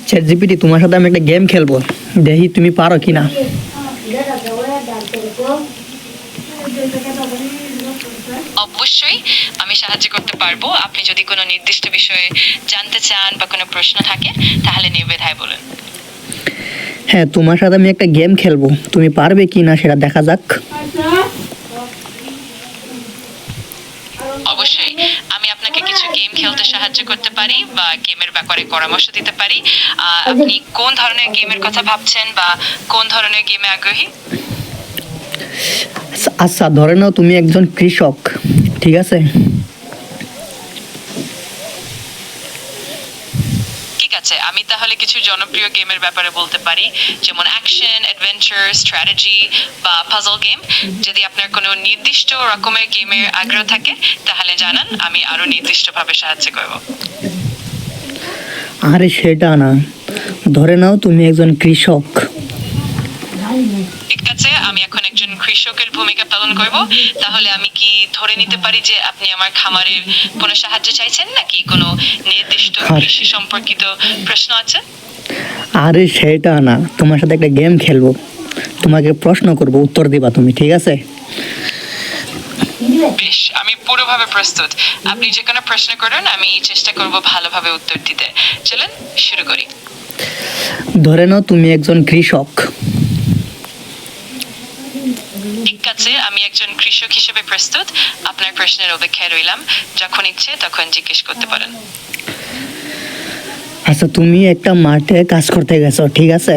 Chat GPT, তোমার সাথে আমি একটা গেম খেলবো, দেখি তুমি পারো কিনা। অবশ্যই আমি সাহায্য করতে পারবো। আপনি যদি কোনো নির্দিষ্ট বিষয়ে জানতে চান বা কোনো প্রশ্ন থাকে তাহলে নির্দ্বিধায় বলুন। হ্যাঁ, তোমার সাথে আমি একটা গেম খেলবো, তুমি পারবে কিনা সেটা দেখা যাক। অবশ্যই আমি আপনাকে কিছু গেম খেলতে সাহায্য করতে পারি বা গেমের ব্যাপারে পরামর্শ দিতে পারি। আপনি কোন ধরনের গেমের কথা ভাবছেন বা কোন ধরনের গেমে আগ্রহী? আচ্ছা, ধরে নাও তুমি একজন কৃষক, ঠিক আছে? ঠিক আছে, আমি তাহলে কিছু জনপ্রিয় গেমের ব্যাপারে বলতে পারি, যেমন অ্যাকশন, অ্যাডভেঞ্চার, স্ট্র্যাটেজি বা পাজল গেম। যদি আপনার কোনো নির্দিষ্ট রকমের গেমের আগ্রহ থাকে তাহলে জানান, আমি আরো নির্দিষ্টভাবে সাহায্য করব। আরে সেটা না, ধরে নাও তুমি একজন কৃষক। ঠিক আছে, আমি এখন একজন কৃষকের ভূমিকা পালন করব। তাহলে আমি কি ধরে নিতে পারি যে আপনি আমার খামারের কোনো সাহায্য চাইছেন, নাকি কোনো নির্দিষ্ট কৃষি সম্পর্কিত প্রশ্ন আছে? আরে সেটা না, তোমার সাথে একটা গেম খেলবো, তোমাকে প্রশ্ন করব, উত্তর দিবা তুমি, ঠিক আছে? বেশ, আমি পুরোভাবে প্রস্তুত। আপনি যে কোনো প্রশ্ন করুন, আমি চেষ্টা করব ভালোভাবে উত্তর দিতে। চলুন শুরু করি। ধরে নাও তুমি একজন কৃষক। ঠিক আছে, আমি একজন কৃষক হিসেবে প্রস্তুত। আপনার প্রশ্নের অপেক্ষায় রইলাম। যখন ইচ্ছে তখন জিজ্ঞেস করতে পারেন। আচ্ছা, তুমি একটা মাঠে কাজ করতে গেছো, ঠিক আছে?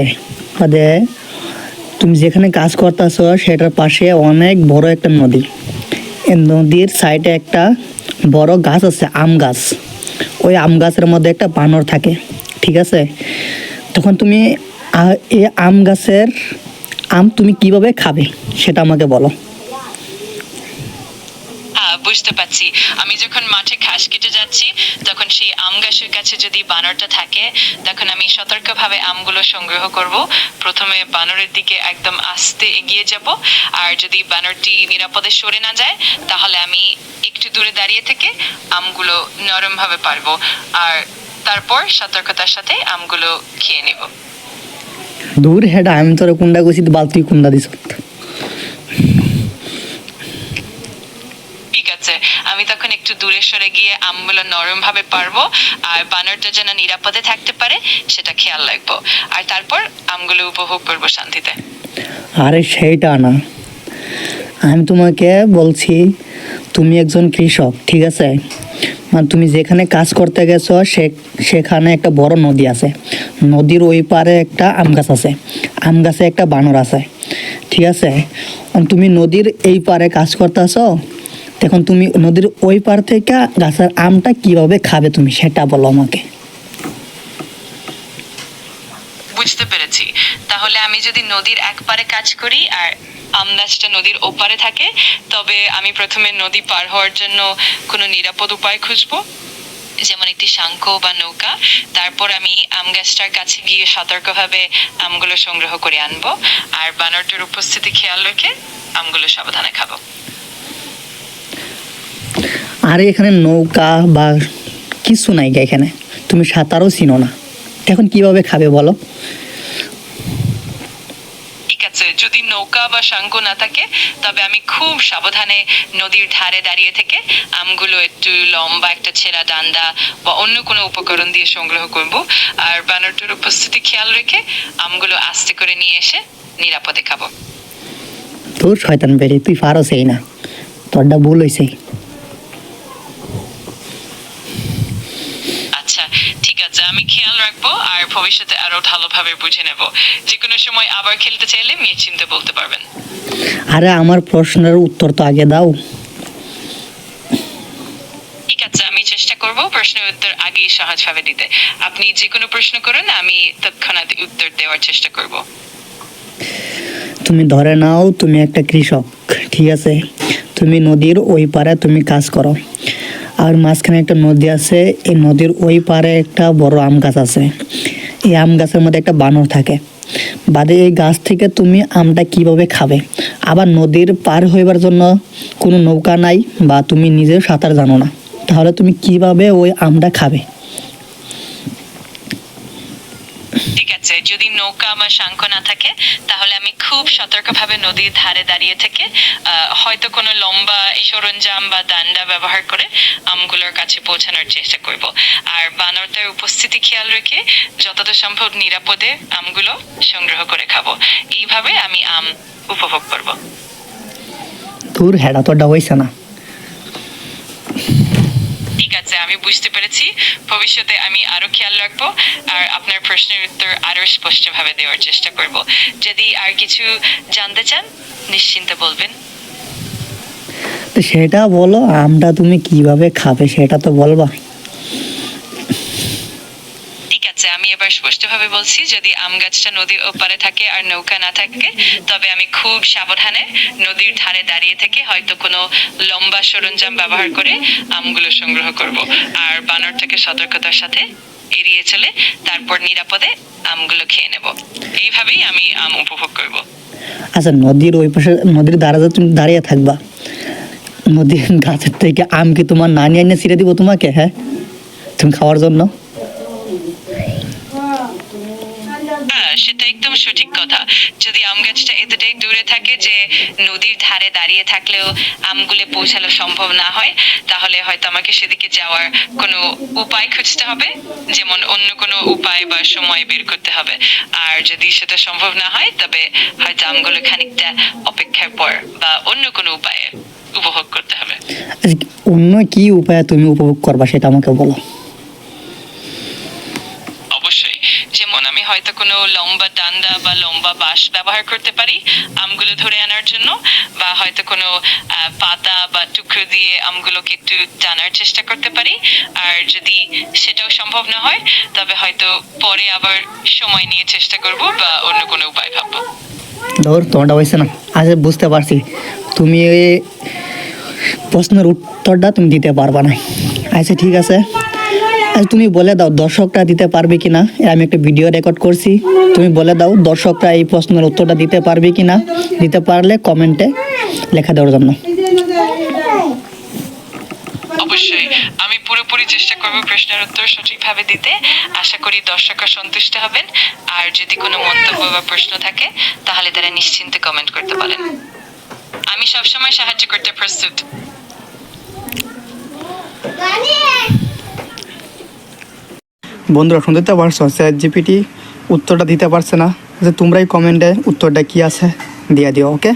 মানে তুমি যেখানে কাজ করতেছো সেটার পাশে অনেক বড় একটা নদী। এই নদীর সাইডে একটা বড় গাছ আছে, আম গাছ। ওই আম গাছের মধ্যে একটা বানর থাকে, ঠিক আছে? তখন তুমি এই আম গাছের আম তুমি কিভাবে খাবে সেটা আমাকে বলো। বুঝতে পারছি। আমি যখন মাঠে ঘাস কেটে যাচ্ছি তখন সেই আম গাছের কাছে যদি বানরটা থাকে, তখন আমি সতর্কভাবে আমগুলো সংগ্রহ করব। প্রথমে বানরের দিকে একদম আস্তে এগিয়ে যাব, আর যদি বানরটি নিরাপদে সরে না যায় তাহলে আমি একটু দূরে দাঁড়িয়ে থেকে আমগুলো নরমভাবে পারবো, আর তারপর সতর্কতার সাথে আমগুলো খেয়ে নেব। দূর হেডা, আমি তোর কুন্ডা গুছি বাল, তুই কুন্ডা দিস। ঠিক আছে, আমি তখন একটু দূরে সরে গিয়ে আমগুলো নরম ভাবে পারবো, আর বানরটা যেন নিরাপদে থাকতে পারে সেটা খেয়াল রাখবো, আর তারপর আমগুলো উপভোগ করবো শান্তিতে। আরে সেইটা না, আমি তোমাকে বলছি তুমি একজন কৃষক, ঠিক আছে? মানে তুমি যেখানে কাজ করতে গেছো সেখানে একটা বড় নদী আছে। নদীর ওই পারে একটা আম গাছ আছে, আম গাছে একটা বানর আছে, ঠিক আছে? তুমি নদীর এই পারে কাজ করতেছো, তখন তুমি নদীর ওই পার থেকে গাছের আমটা কিভাবে খাবে তুমি সেটা বলো আমাকে। বুঝতে পেরেছি। তাহলে আমি যদি নদীর এক পারে কাজ করি আর আম গাছটা নদীর ওপারে থাকে, তবে আমি প্রথমে নদী পার হওয়ার জন্য কোনো নিরাপদ উপায় খুঁজবো, যেমন একটি শাঙ্খ বা নৌকা। তারপর আমি আম গাছটার কাছে গিয়ে সতর্কভাবে আমগুলো সংগ্রহ করে আনবো, আর বানরটির উপস্থিতি খেয়াল রেখে আমগুলো সাবধানে খাবো। আরে এখানে নৌকা বা কিছু নাই গা, এখানে তুমি সাঁতারও চিনো না, এখন কিভাবে খাবে বলো? ঠিক আছে, যদি নৌকা বা শাঙ্খ না থাকে তবে আমি খুব সাবধানে নদীর ধারে দাঁড়িয়ে থেকে আমগুলো একটু লম্বা একটা ছেঁড়া ডান্ডা বা অন্য কোনো উপকরণ দিয়ে সংগ্রহ করব, আর বানরটির উপস্থিতি খেয়াল রেখে আমগুলো আস্তে করে নিয়ে এসে নিরাপদে খাবো। তোর শয়তান বেরি, তুই পারো সেই না, তোরটা ভুল হয়েছে। আচ্ছা ঠিক আছে, আমি খেয়াল রাখবো আর ভবিষ্যতে আরো ভালোভাবে বুঝে নেব। যে কোনো সময় আবার খেলতে চাইলে নিশ্চিন্তে বলতে পারবেন। আরে আমার প্রশ্নের উত্তর তো আগে দাও। ঠিক আছে, আমি চেষ্টা করব প্রশ্নের উত্তর আগেই সহজভাবে দিতে। আপনি যে কোনো প্রশ্ন করুন, আমি তৎক্ষণাৎ উত্তর দেওয়ার চেষ্টা করব। তুমি ধরে নাও তুমি একটা কৃষক, ঠিক আছে? তুমি নদীর ওই পারে তুমি কাজ করো, আর মাঝখানে একটা নদী আছে, এই নদীর ওই পারে একটা বড় আম গাছ আছে। এই আম গাছের মধ্যে একটা বানর থাকে। বাদে এই গাছ থেকে তুমি আমটা কিভাবে খাবে? আবার নদীর পার হইবার জন্য কোনো নৌকা নাই, বা তুমি নিজেও সাঁতার জানো না, তাহলে তুমি কিভাবে ওই আমটা খাবে? ঠিক আছে, যদি নৌকা বা শঙ্খ না থাকে তাহলে আমি খুব সতর্কভাবে নদীর ধারে দাঁড়িয়ে থেকে হয়তো কোনো লম্বা সরঞ্জাম বা ডান্ডা ব্যবহার করে আমগুলোর কাছে পৌঁছানোর চেষ্টা করব। আর বানরটার উপস্থিতি খেয়াল রেখে যতটা সম্ভব নিরাপদে আমগুলো সংগ্রহ করে খাবো। এইভাবে আমি আম উপভোগ করব। তোর হেডা তোরটা হয়েছে না। ঠিক আছে, আমি বুঝতে পেরেছি। ভবিষ্যতে আমি আরো খেয়াল রাখবো আর আপনার প্রশ্নের উত্তর আরো স্পষ্টভাবে দেওয়ার চেষ্টা করব। যদি আর কিছু জানতে চান নিশ্চিন্তে বলবেন। তো সেটা বলো, আমটা তুমি কিভাবে খাবে সেটা তো বলবা। ঠিক আছে, আমি এবার স্পষ্টভাবে বলছি, যদি আম গাছটা নদীর ওপারে থাকে আর নৌকা না থাকে তবে আমি খুব সাবধানে নদীর ধারে দাঁড়িয়ে থেকে হয়তো কোনো লম্বা সরঞ্জাম ব্যবহার করে আমগুলো সংগ্রহ করব। আর বানরটাকে সতর্কতার সাথে এড়িয়ে চলে তারপর নিরাপদে আমগুলো খেয়ে নেব। এইভাবেই আমি আম উপভোগ করব। আচ্ছা, নদীর ওই পাশে নদীর ধারে তুমি দাঁড়িয়ে থাকবা, নদীর গাছের থেকে আম কি তোমার নানি আইনে ছিঁড়ে দিব তোমাকে? হ্যাঁ, তুমি খাওয়ার জন্য? হ্যাঁ, সেটা একদম সঠিক কথা। যদি আম গাছটা এতটাই দূরে থাকে যে নদীর ধারে দাঁড়িয়ে থাকলেও আমগুলো পৌঁছানো সম্ভব না হয়, তাহলে হয়তো আমাকে সেদিকে যাওয়ার কোনো উপায় খুঁজতে হবে, যেমন অন্য কোনো উপায় বা সময় বের করতে হবে। আর যদি সেটা সম্ভব না হয় তবে হয়তো আমগুলো খানিকটা অপেক্ষার পর বা অন্য কোনো উপায়ে উপভোগ করতে হবে। আচ্ছা, অন্য কি উপায়ে তুমি উপভোগ করবা সেটা আমাকে বলো। অবশ্যই, যেমন আমি হয়তো কোনো লম্বা ডান্ডা বা লম্বা বাঁশ ব্যবহার করতে পারি আমগুলো ধরে আনার জন্য, বা হয়তো কোনো পাতা বা টুকরো দিয়ে আমগুলোকে একটু টানার চেষ্টা করতে পারি। আর যদি সেটাও সম্ভব না হয় তবে হয়তো পরে আবার সময় নিয়ে চেষ্টা করব বা অন্য কোনো উপায় ভাববো। ধর তোমারটা হয়েছে না। আচ্ছা, বুঝতে পারছি তুমি এই প্রশ্নের উত্তরটা তুমি দিতে পারবা না। আচ্ছা ঠিক আছে, আচ্ছা তুমি বলে দাও দর্শকরা দিতে পারবে কি না। আমি একটা ভিডিও রেকর্ড করছি, তুমি বলে দাও দর্শকরা এই প্রশ্নের উত্তরটা দিতে পারবে কি না। দিতে পারলে কমেন্টে লেখা দেওয়ার জন্য। অবশ্যই, আমি পুরোপুরি চেষ্টা করব প্রশ্নের উত্তর সঠিকভাবে দিতে। আশা করি দর্শকরা সন্তুষ্ট হবেন। আর যদি কোনো মন্তব্য বা প্রশ্ন থাকে তাহলে তারা নিশ্চিন্তে কমেন্ট করতে পারেন। আমি সবসময় সাহায্য করতে প্রস্তুত। বন্ধুরা শুনতে তো পারছো, ChatGPT উত্তরটা দিতে পারছে না। যে তোমরাই কমেন্টে উত্তরটা কি আছে দিয়ে দিও, ওকে।